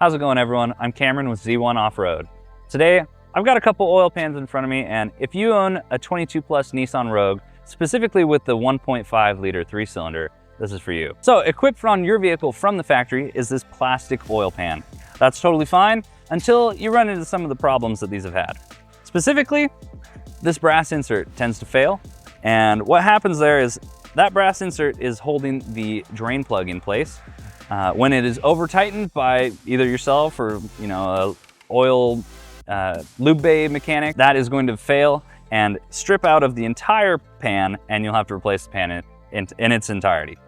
How's it going, everyone? I'm Cameron with Z1 Off-Road. Today, I've got a couple oil pans in front of me, and if you own a 22 plus Nissan Rogue, specifically with the 1.5 liter 3-cylinder, this is for you. So equipped on your vehicle from the factory is this plastic oil pan. That's totally fine until you run into some of the problems that these have had. Specifically, this brass insert tends to fail, and what happens there is that brass insert is holding the drain plug in place. When it is over tightened by either yourself or a oil lube bay mechanic, that is going to fail and strip out of the entire pan, and you'll have to replace the pan in its entirety.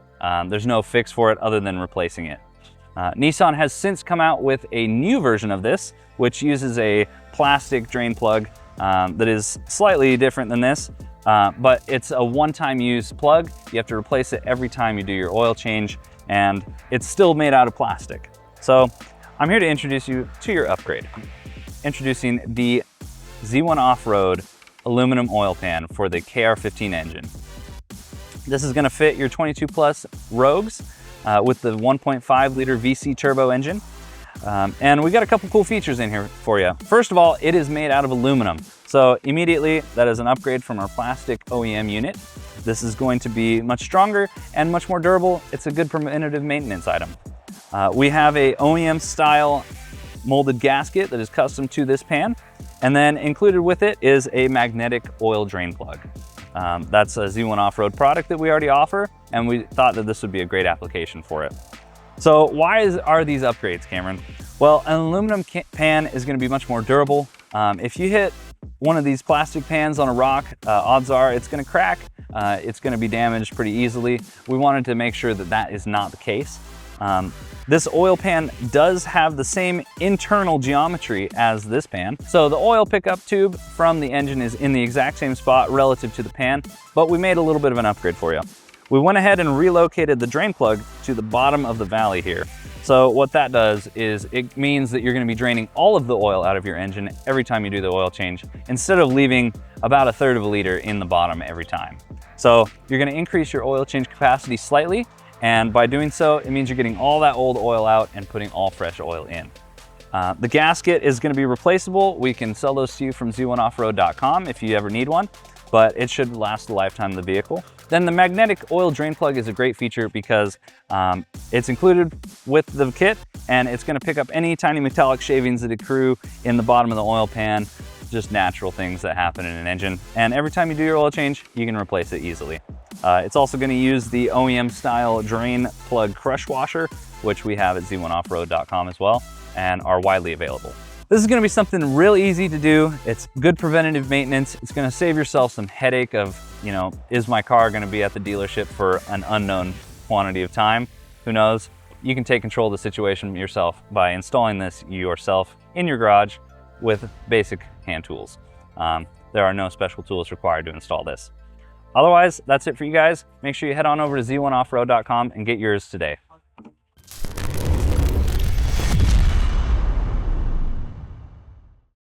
There's no fix for it other than replacing it. Nissan has since come out with a new version of this, which uses a plastic drain plug that is slightly different than this, but it's a one-time use plug. You have to replace it every time you do your oil change, and it's still made out of plastic. So I'm here to introduce you to your upgrade. Introducing the Z1 Off-Road aluminum oil pan for the KR15 engine. This is gonna fit your 22 plus Rogues with the 1.5 liter VC turbo engine. And we got a couple cool features in here for you. First of all, it is made out of aluminum. So immediately that is an upgrade from our plastic OEM unit. This is going to be much stronger and much more durable. It's a good preventative maintenance item. We have a OEM style molded gasket that is custom to this pan. And then included with it is a magnetic oil drain plug. That's a Z1 Off-Road product that we already offer, and we thought that this would be a great application for it. So why are these upgrades, Cameron? Well, an aluminum pan is gonna be much more durable. If you hit one of these plastic pans on a rock, odds are it's gonna crack. It's gonna be damaged pretty easily. We wanted to make sure that that is not the case. This oil pan does have the same internal geometry as this pan. So the oil pickup tube from the engine is in the exact same spot relative to the pan, but we made a little bit of an upgrade for you. We went ahead and relocated the drain plug to the bottom of the valley here. So what that does is it means that you're gonna be draining all of the oil out of your engine every time you do the oil change, instead of leaving about 1/3 of a liter in the bottom every time. So you're gonna increase your oil change capacity slightly, and by doing so, it means you're getting all that old oil out and putting all fresh oil in. The gasket is gonna be replaceable. We can sell those to you from z1offroad.com if you ever need one, but it should last the lifetime of the vehicle. Then the magnetic oil drain plug is a great feature because it's included with the kit, and it's gonna pick up any tiny metallic shavings that accrue in the bottom of the oil pan, just natural things that happen in an engine. And every time you do your oil change, you can replace it easily. It's also gonna use the OEM style drain plug crush washer, which we have at z1offroad.com as well, and are widely available. This is gonna be something real easy to do. It's good preventative maintenance. It's gonna save yourself some headache of, is my car gonna be at the dealership for an unknown quantity of time? Who knows? You can take control of the situation yourself by installing this yourself in your garage with basic hand tools. There are no special tools required to install this. Otherwise, that's it for you guys. Make sure you head on over to z1offroad.com and get yours today.